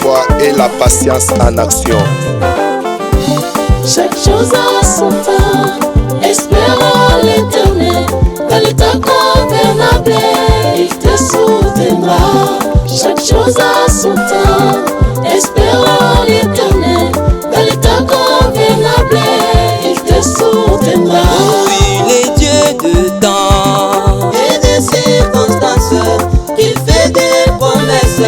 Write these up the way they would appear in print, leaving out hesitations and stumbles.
foi et la patience en action. Chaque chose a son temps, espérons l'Éternel. Dans l'état convenable, il te soutiendra. Chaque chose a son temps, espérons l'Éternel. Dans l'état convenable, il te soutiendra. Oui, il est Dieu de temps Et des circonstances, il fait des promesses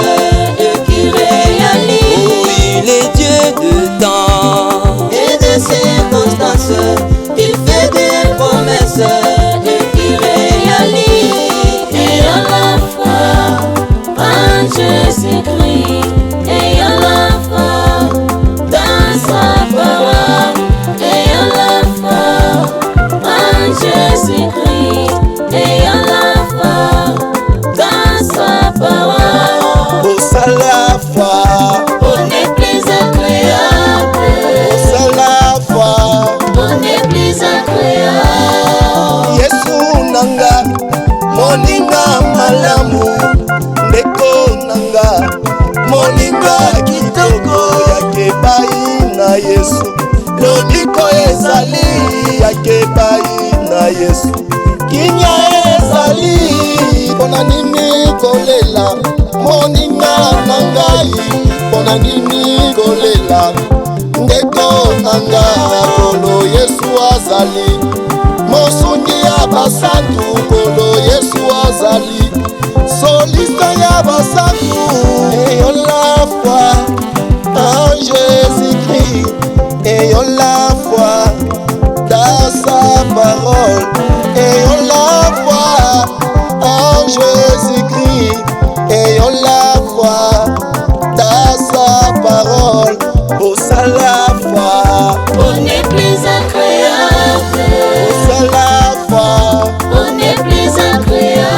et qui réalise. Oui, il est Dieu de temps Et des circonstances, il fait des promesses et qui réalise. Ayant la foi en Jésus-Christ, ayant la foi dans sa parole, ayant la foi en Jésus-Christ, ayant la foi dans sa parole. Au seul la foi, On est plus agréable, au seul la foi. on est plus agréable. Yesu nanga, moninga malamu, ndeko nanga, moninga kitoko yake bai na Yesu. Lobiko ezali yake bai na Yesu. Kinya ezali, pona nini kolela, moninga nangai, pona nini kolela, ndeko nanga, kolo Yesu azali. Mosungi ya basantu, kolo Yesu azali. Solista ya basantu, ayons la foi en Jésus-Christ, ayons la foi dans sa parole, ayons la foi en Jésus-Christ, ayons la foi dans sa parole. Au seul la foi, On est plus agréable, au seul la foi. on est plus agréable.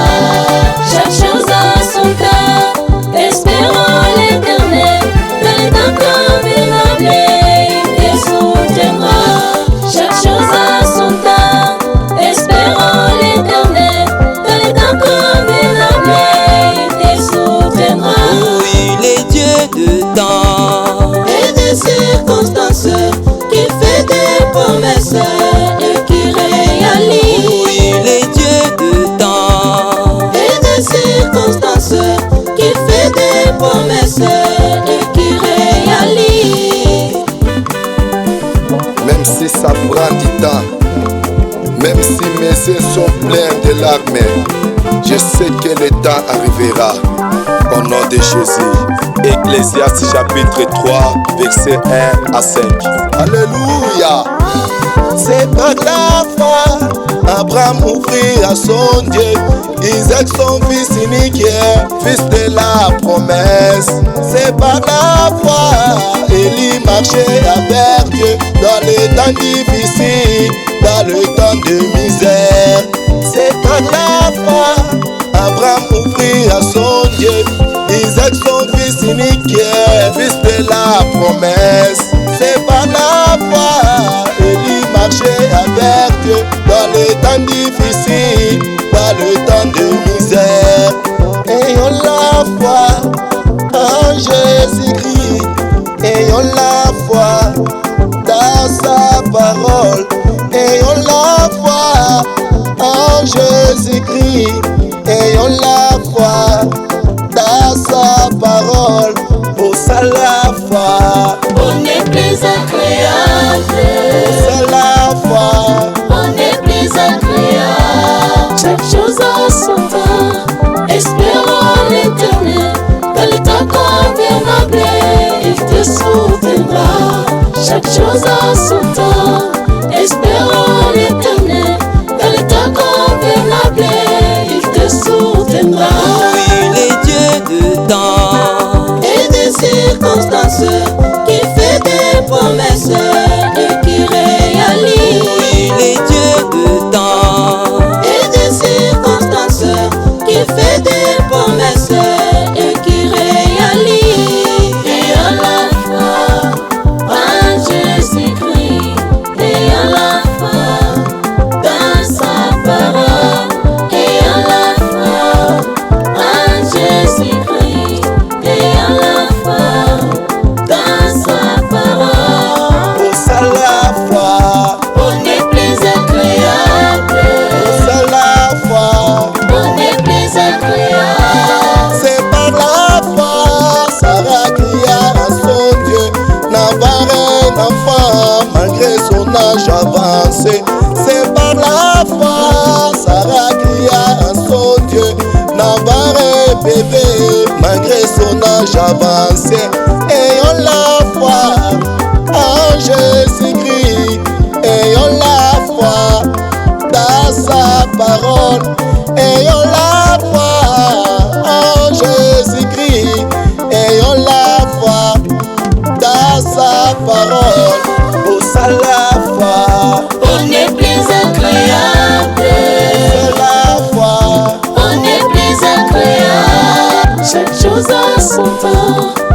Chaque chose a son temps, espérons l'Éternel. Dans les temps convenables, il te soutiendra. Chaque chose a son temps, espérons l'Éternel. Dans les temps convenables, il te soutiendra. Oui, il est Dieu de temps Et des circonstances, qui fait des promesses et qui réalise. Oui, il est Dieu de temps Et des circonstances, qui fait des promesses et qui réalise. Même si ça prend du temps, même si mes yeux sont pleins de larmes, je sais que le temps arrivera. Au nom de Jésus. Ecclésiaste chapitre 3, verset 1 à 5. Alléluia. C'est par la foi, Abraham offrit à son Dieu Isaac son fils unique, fils de la promesse. C'est par la foi, Élie marchait avec Dieu dans les temps difficiles, dans le temps de misère. C'est par la foi, Abraham offrit à son Dieu Isaac son fils unique, fils de la promesse. C'est par la foi, Élie marchait avec Dieu dans les temps difficiles, dans le temps de misère. Ayons la foi en Jésus-Christ, ayons la foi dans sa parole, ayons la foi en Jésus-Christ, ayons la foi dans sa parole. Au seul la foi, On est plus agréable, au seul la foi. on est plus agréable. Chaque chose a son temps, espérons l'Éternel. Dans les temps convenables, il te soutiendra. Chaque chose a son temps, espérons l'Éternel. Dans les temps convenables, il te soutiendra. Oui, il est Dieu de temps Et des circonstances, qui fait des promesses et qui réalise. Oui, il est Dieu de temps Et des circonstances, qui fait des promesses et qui réalise. Et à la fois en Jésus-Christ, l'âge avancé. Ayons la foi en Jésus-Christ. Ayons la foi dans sa parole. Ayons la foi en Jésus-Christ. Ayons la foi dans sa parole. Au sein la foi, On est plus agréable. c'est la foi. On est plus agréable. Chaque chose a son temps.